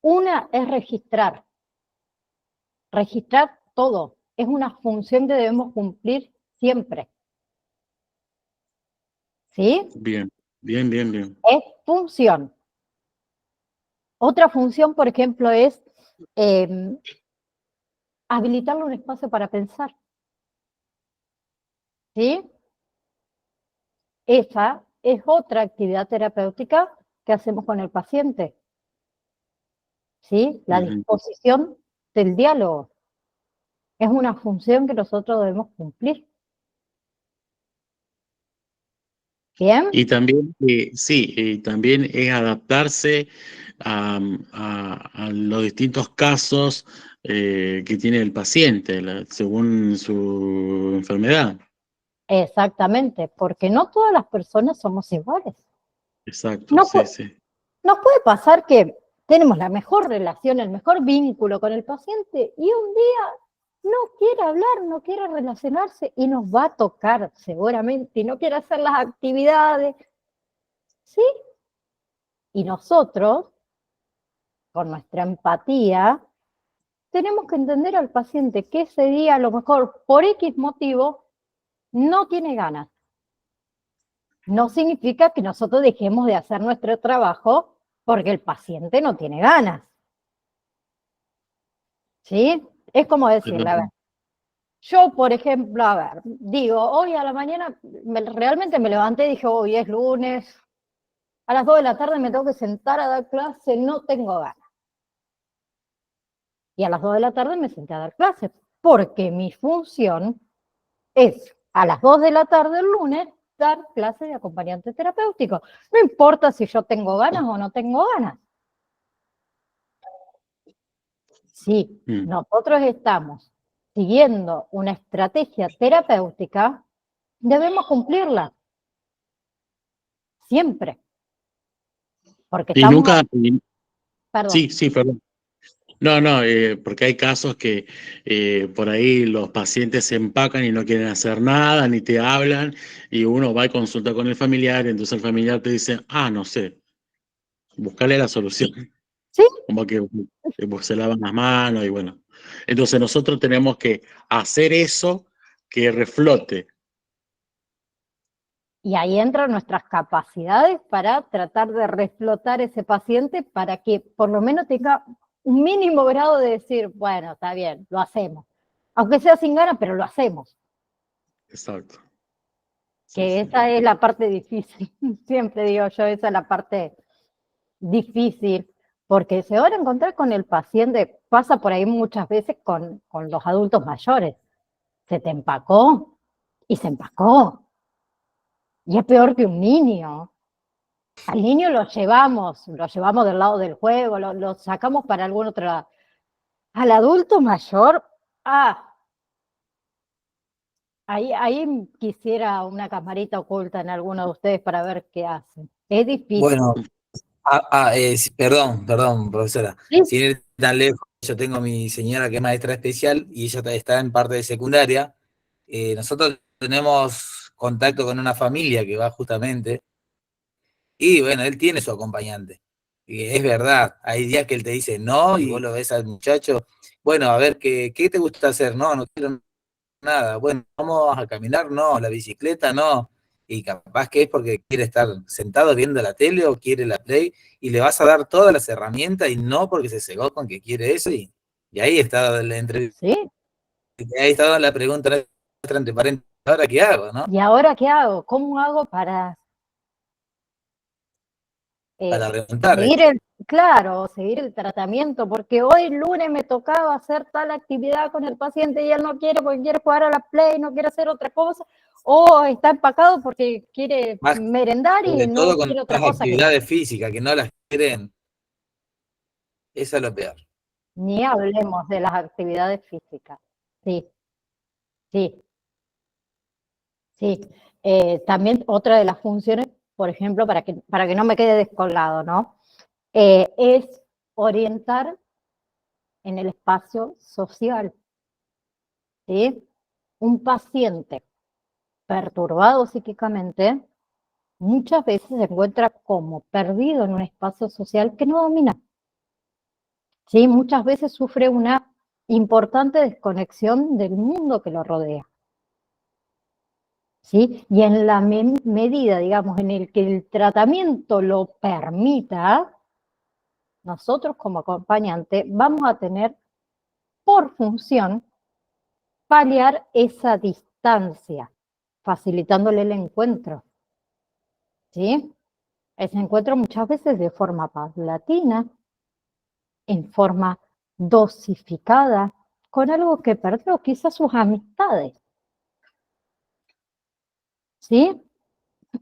Una es registrar. Registrar todo. Es una función que debemos cumplir siempre. ¿Sí? Bien, bien, bien, bien. Es función. Otra función, por ejemplo, es habilitarle un espacio para pensar. ¿Sí? Esa es otra actividad terapéutica que hacemos con el paciente. ¿Sí? La disposición del diálogo. Es una función que nosotros debemos cumplir. ¿Bien? Y también, sí, también es adaptarse a los distintos casos que tiene el paciente, según su enfermedad. Exactamente, porque no todas las personas somos iguales. Exacto, No sí, sí. nos puede pasar que tenemos la mejor relación, el mejor vínculo con el paciente y un día no quiere hablar, no quiere relacionarse y nos va a tocar seguramente y no quiere hacer las actividades. ¿Sí? Y nosotros, con nuestra empatía, tenemos que entender al paciente que ese día a lo mejor por X motivo no tiene ganas. No significa que nosotros dejemos de hacer nuestro trabajo porque el paciente no tiene ganas. ¿Sí? Es como decirle, a ver, yo, por ejemplo, a ver, digo, hoy a la mañana realmente me levanté y dije, hoy es lunes, a las 2 de la tarde me tengo que sentar a dar clase, no tengo ganas. Y a las 2 de la tarde me senté a dar clase, porque mi función es a las 2 de la tarde el lunes dar clase de acompañante terapéutico. No importa si yo tengo ganas o no tengo ganas. Si nosotros estamos siguiendo una estrategia terapéutica, debemos cumplirla. Siempre. Porque Y estamos... nunca... Perdón. Sí, perdón. No, porque hay casos que por ahí los pacientes se empacan y no quieren hacer nada, ni te hablan, y uno va y consulta con el familiar, y entonces el familiar te dice, no sé, buscarle la solución. Sí. Como que se lavan las manos y bueno. Entonces nosotros tenemos que hacer eso que reflote. Y ahí entran nuestras capacidades para tratar de reflotar ese paciente para que por lo menos tenga un mínimo grado de decir, bueno, está bien, lo hacemos. Aunque sea sin ganas, pero lo hacemos. Exacto. Que esa es la parte difícil. Siempre digo yo, esa es la parte difícil. Porque se van a encontrar con el paciente, pasa por ahí muchas veces con los adultos mayores. Se te empacó y se empacó. Y es peor que un niño. Al niño lo llevamos del lado del juego, lo sacamos para algún otro lado. Al adulto mayor, ahí quisiera una camarita oculta en alguno de ustedes para ver qué hacen. Es difícil. Bueno, perdón, profesora. ¿Sí? Sin ir tan lejos, yo tengo a mi señora que es maestra especial y ella está en parte de secundaria. Nosotros tenemos contacto con una familia que va justamente, y bueno, él tiene su acompañante. Y es verdad, hay días que él te dice no, y vos lo ves al muchacho, bueno, a ver, ¿qué te gusta hacer? No quiero nada. Bueno, vamos a caminar, no, la bicicleta, no. Y capaz que es porque quiere estar sentado viendo la tele o quiere la Play, y le vas a dar todas las herramientas y no porque se cegó con que quiere eso. Y ahí está la entrevista. ¿Sí? Ahí estaba la pregunta nuestra entre paréntesis, ¿ahora qué hago? ¿No? ¿Y ahora qué hago? ¿Cómo hago para Remontar. seguir el tratamiento? Porque hoy lunes me tocaba hacer tal actividad con el paciente y él no quiere porque quiere jugar a la Play, no quiere hacer otra cosa, o está empacado porque quiere merendar y no todo con quiere otra las cosa. actividades físicas, que no las quieren. Eso es lo peor. Ni hablemos de las actividades físicas. Sí, sí, sí. También otra de las funciones, por ejemplo, para que no me quede descolgado, ¿no? Es orientar en el espacio social. ¿Sí? Un paciente perturbado psíquicamente muchas veces se encuentra como perdido en un espacio social que no domina. ¿Sí? Muchas veces sufre una importante desconexión del mundo que lo rodea. ¿Sí? Y en la medida, digamos, en el que el tratamiento lo permita, nosotros como acompañante vamos a tener por función paliar esa distancia, facilitándole el encuentro. ¿Sí? Ese encuentro muchas veces de forma paulatina, en forma dosificada, con algo que perdió, quizás sus amistades. ¿Sí?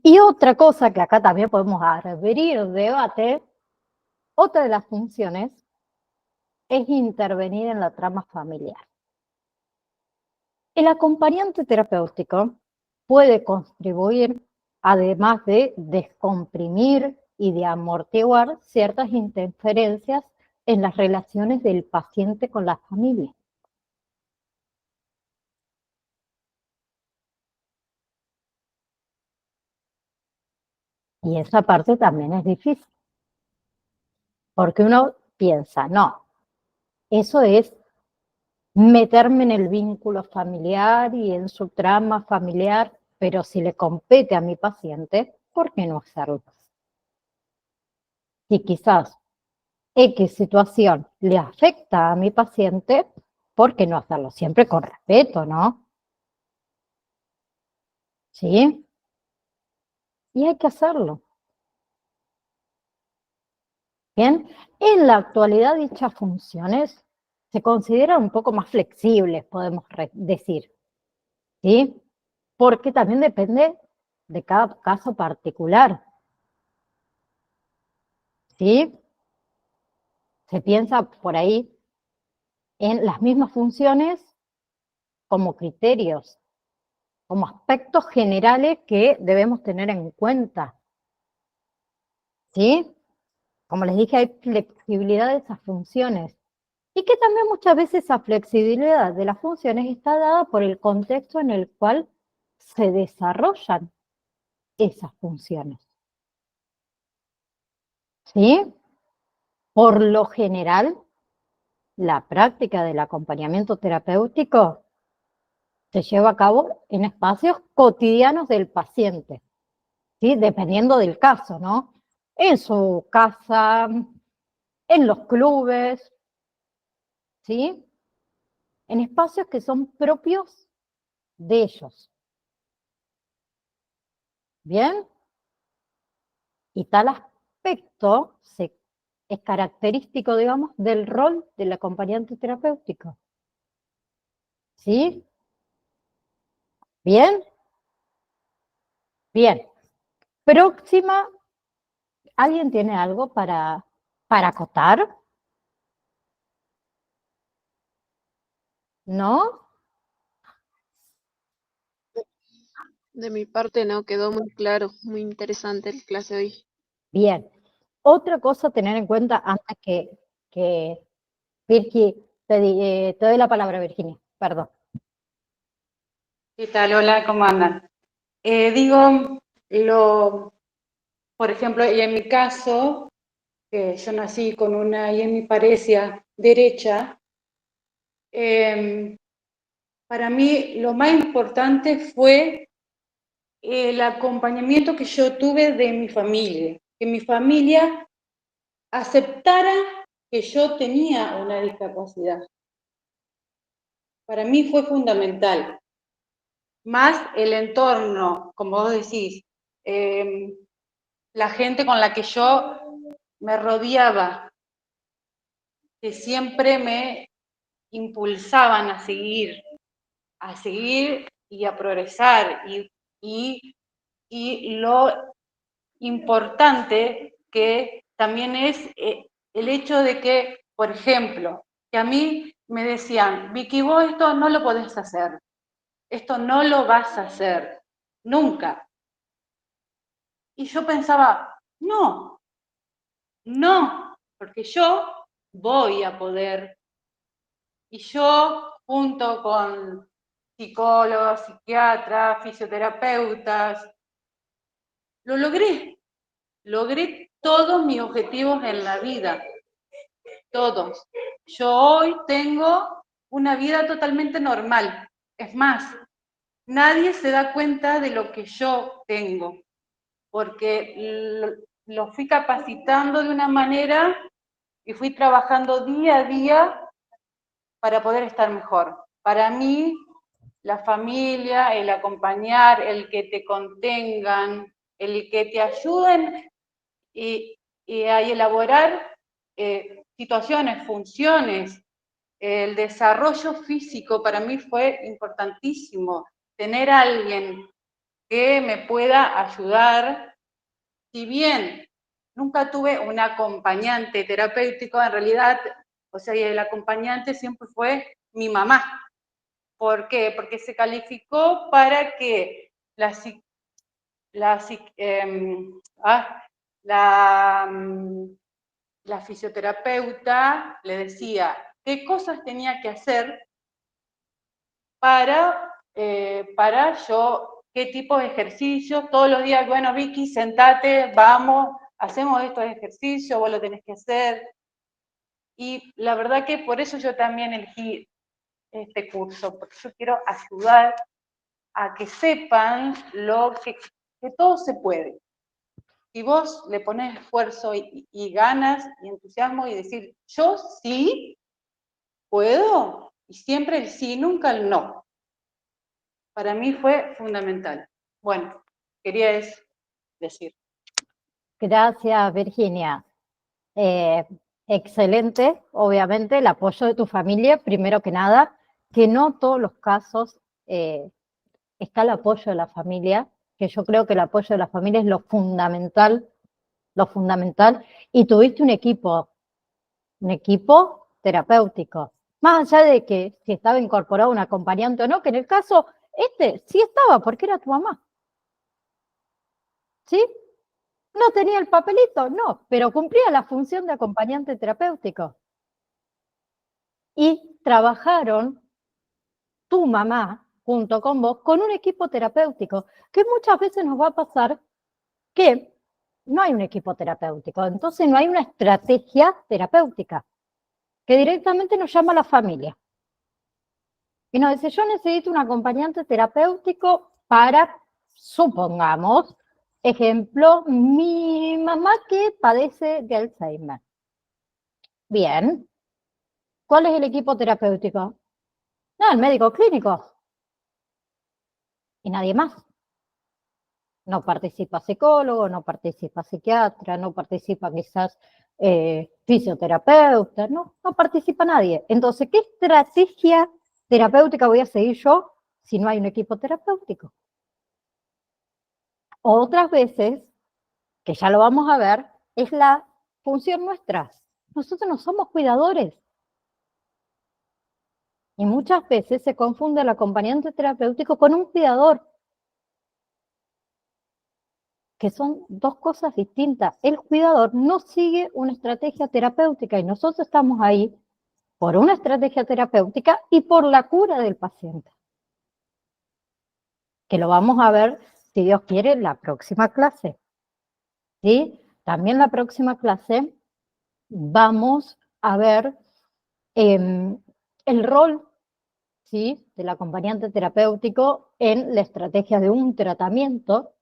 Y otra cosa que acá también podemos abrir debate, otra de las funciones es intervenir en la trama familiar. El acompañante terapéutico puede contribuir, además de descomprimir y de amortiguar ciertas interferencias en las relaciones del paciente con la familia. Y esa parte también es difícil, porque uno piensa, no, eso es meterme en el vínculo familiar y en su trama familiar, pero si le compete a mi paciente, ¿por qué no hacerlo? Y quizás X situación le afecta a mi paciente, ¿por qué no hacerlo? Siempre con respeto, ¿no? ¿Sí? Y hay que hacerlo. Bien, en la actualidad dichas funciones se consideran un poco más flexibles, podemos decir, ¿sí? Porque también depende de cada caso particular, ¿sí? Se piensa por ahí en las mismas funciones como criterios, como aspectos generales que debemos tener en cuenta, ¿sí? Como les dije, hay flexibilidad de esas funciones. Y que también muchas veces esa flexibilidad de las funciones está dada por el contexto en el cual se desarrollan esas funciones. ¿Sí? Por lo general, la práctica del acompañamiento terapéutico se lleva a cabo en espacios cotidianos del paciente, ¿sí? Dependiendo del caso, ¿no? En su casa, en los clubes, ¿sí? En espacios que son propios de ellos. ¿Bien? Y tal aspecto es característico, digamos, del rol del acompañante terapéutico. ¿Sí? ¿Bien? Bien. Próxima, ¿alguien tiene algo para acotar? ¿No? De mi parte no, quedó muy claro, muy interesante la clase de hoy. Bien. Otra cosa a tener en cuenta antes que Virgi, te doy la palabra, Virginia, perdón. ¿Qué tal? Hola, ¿cómo andan? Por ejemplo, y en mi caso, que yo nací con una hemiparesia derecha, para mí lo más importante fue el acompañamiento que yo tuve de mi familia, que mi familia aceptara que yo tenía una discapacidad. Para mí fue fundamental. Más el entorno, como vos decís, la gente con la que yo me rodeaba, que siempre me impulsaban a seguir y a progresar. Y lo importante que también es el hecho de que, por ejemplo, que a mí me decían, Vicky, vos esto no lo podés hacer, esto no lo vas a hacer, nunca. Y yo pensaba, no, porque yo voy a poder. Y yo, junto con psicólogos, psiquiatras, fisioterapeutas, lo logré. Logré todos mis objetivos en la vida, todos. Yo hoy tengo una vida totalmente normal. Es más, nadie se da cuenta de lo que yo tengo, porque lo fui capacitando de una manera y fui trabajando día a día para poder estar mejor. Para mí, la familia, el acompañar, el que te contengan, el que te ayuden y a elaborar situaciones, funciones, el desarrollo físico para mí fue importantísimo. Tener a alguien que me pueda ayudar, si bien nunca tuve un acompañante terapéutico, en realidad, o sea, el acompañante siempre fue mi mamá. ¿Por qué? Porque se calificó para que la fisioterapeuta le decía qué cosas tenía que hacer para yo, qué tipo de ejercicios, todos los días, bueno, Vicky, sentate, vamos, hacemos estos ejercicios, vos lo tenés que hacer. Y la verdad que por eso yo también elegí este curso, porque yo quiero ayudar a que sepan que todo se puede. Si vos le pones esfuerzo y ganas y entusiasmo y decir, yo sí puedo, y siempre el sí, nunca el no. Para mí fue fundamental. Bueno, quería eso decir. Gracias, Virginia. Excelente, obviamente, el apoyo de tu familia, primero que nada, que no todos los casos está el apoyo de la familia, que yo creo que el apoyo de la familia es lo fundamental, y tuviste un equipo terapéutico, más allá de que si estaba incorporado un acompañante o no, que en el caso sí estaba, porque era tu mamá, ¿sí? ¿No tenía el papelito? No, pero cumplía la función de acompañante terapéutico. Y trabajaron tu mamá junto con vos con un equipo terapéutico, que muchas veces nos va a pasar que no hay un equipo terapéutico, entonces no hay una estrategia terapéutica, que directamente nos llama a la familia. Y nos dice, yo necesito un acompañante terapéutico para, supongamos, ejemplo, mi mamá que padece de Alzheimer. Bien. ¿Cuál es el equipo terapéutico? No, el médico clínico. Y nadie más. No participa psicólogo, no participa psiquiatra, no participa quizás fisioterapeuta, no participa nadie. Entonces, ¿qué estrategia terapéutica voy a seguir yo si no hay un equipo terapéutico? Otras veces, que ya lo vamos a ver, es la función nuestra. Nosotros no somos cuidadores. Y muchas veces se confunde el acompañante terapéutico con un cuidador, que son dos cosas distintas. El cuidador no sigue una estrategia terapéutica y nosotros estamos ahí por una estrategia terapéutica y por la cura del paciente. Que lo vamos a ver, si Dios quiere, en la próxima clase. ¿Sí? También la próxima clase vamos a ver el rol, ¿sí?, del acompañante terapéutico en la estrategia de un tratamiento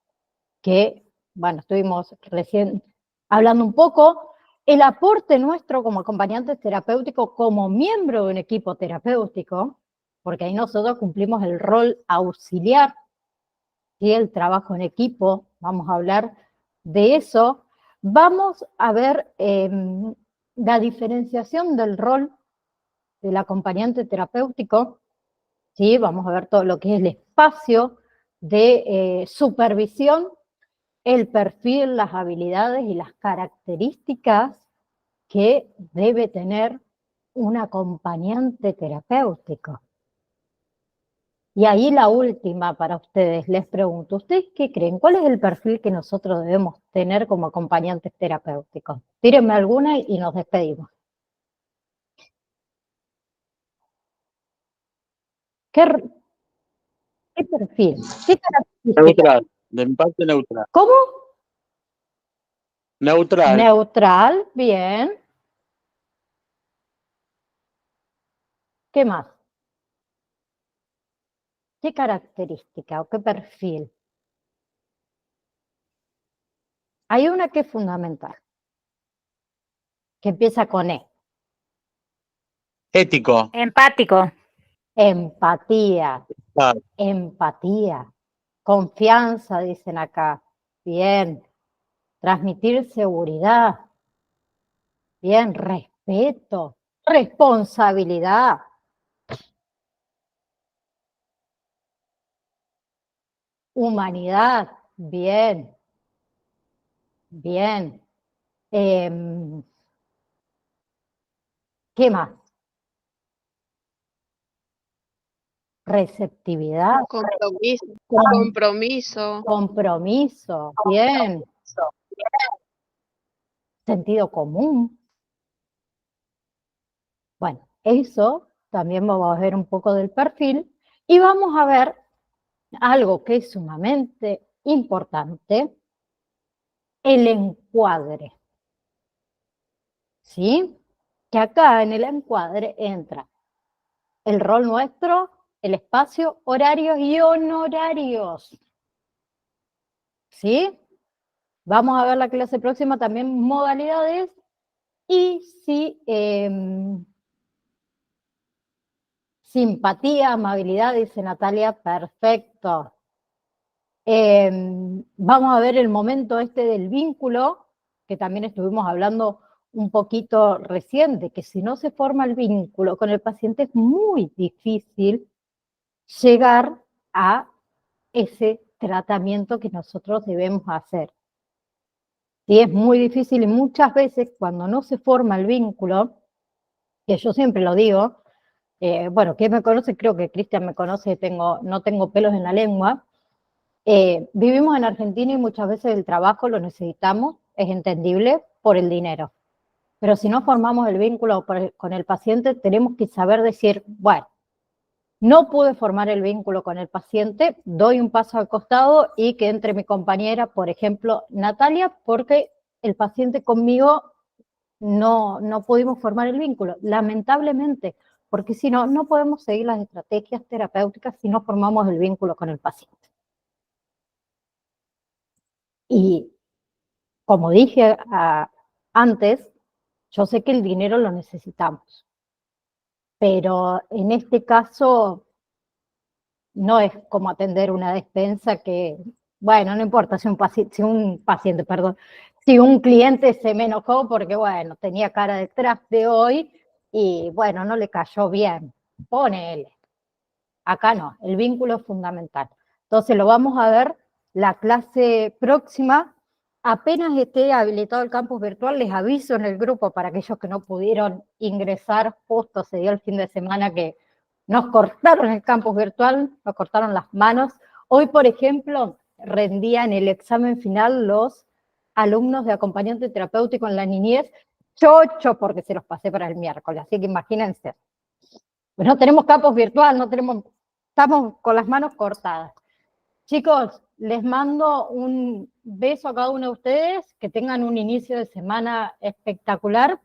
que, bueno, estuvimos recién hablando un poco, el aporte nuestro como acompañantes terapéuticos, como miembro de un equipo terapéutico, porque ahí nosotros cumplimos el rol auxiliar, ¿sí?, el trabajo en equipo, vamos a hablar de eso. Vamos a ver la diferenciación del rol del acompañante terapéutico, ¿sí? Vamos a ver todo lo que es el espacio de supervisión, el perfil, las habilidades y las características que debe tener un acompañante terapéutico. Y ahí la última para ustedes, les pregunto, ¿ustedes qué creen? ¿Cuál es el perfil que nosotros debemos tener como acompañantes terapéuticos? Tírenme alguna y nos despedimos. ¿Qué perfil? ¿Qué características? Neutral, de mi parte neutral. ¿Cómo? Neutral. Neutral, bien. ¿Qué más? ¿Qué característica o qué perfil? Hay una que es fundamental, que empieza con E. Ético. Empático. Empatía. Ah, Empatía. Confianza, dicen acá. Bien. Transmitir seguridad. Bien. Respeto. Responsabilidad. Humanidad. Bien. Bien. ¿Qué más? Receptividad. Compromiso. Compromiso. Bien. Sentido común. Bueno, eso también vamos a ver un poco del perfil y vamos a ver algo que es sumamente importante, el encuadre. ¿Sí? Que acá en el encuadre entra el rol nuestro, el espacio, horarios y honorarios. ¿Sí? Vamos a ver la clase próxima también modalidades y si simpatía, amabilidad, dice Natalia, perfecto. Vamos a ver el momento este del vínculo, que también estuvimos hablando un poquito reciente, que si no se forma el vínculo con el paciente es muy difícil llegar a ese tratamiento que nosotros debemos hacer. Y es muy difícil y muchas veces cuando no se forma el vínculo, que yo siempre lo digo, bueno, quien me conoce, creo que Cristian me conoce, no tengo pelos en la lengua. Vivimos en Argentina y muchas veces el trabajo lo necesitamos, es entendible, por el dinero. Pero si no formamos el vínculo con el paciente, tenemos que saber decir, bueno, no pude formar el vínculo con el paciente, doy un paso al costado y que entre mi compañera, por ejemplo, Natalia, porque el paciente conmigo no pudimos formar el vínculo, lamentablemente, porque si no, no podemos seguir las estrategias terapéuticas si no formamos el vínculo con el paciente. Y como dije antes, yo sé que el dinero lo necesitamos, pero en este caso no es como atender una despensa que, bueno, no importa si si un cliente se me enojó porque, bueno, tenía cara de traste hoy y, bueno, no le cayó bien, ponele. Acá no, el vínculo es fundamental. Entonces lo vamos a ver la clase próxima. Apenas esté habilitado el campus virtual, les aviso en el grupo para aquellos que no pudieron ingresar, justo se dio el fin de semana que nos cortaron el campus virtual, nos cortaron las manos. Hoy, por ejemplo, rendían el examen final los alumnos de acompañante terapéutico en la niñez, chocho porque se los pasé para el miércoles, así que imagínense. Pues no tenemos campus virtual, estamos con las manos cortadas. Chicos, les mando un beso a cada uno de ustedes, que tengan un inicio de semana espectacular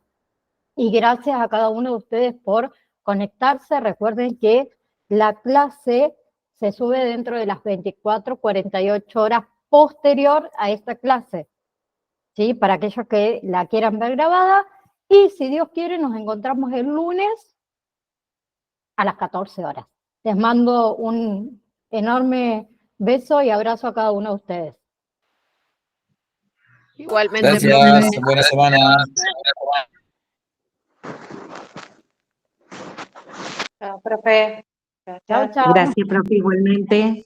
y gracias a cada uno de ustedes por conectarse. Recuerden que la clase se sube dentro de las 24, 48 horas posterior a esta clase, ¿sí? Para aquellos que la quieran ver grabada y si Dios quiere nos encontramos el lunes a las 14 horas. Les mando un enorme beso y abrazo a cada uno de ustedes. Igualmente, Gracias, profe. buena semana. Chao, profe. Chao, chao. Gracias, profe, igualmente.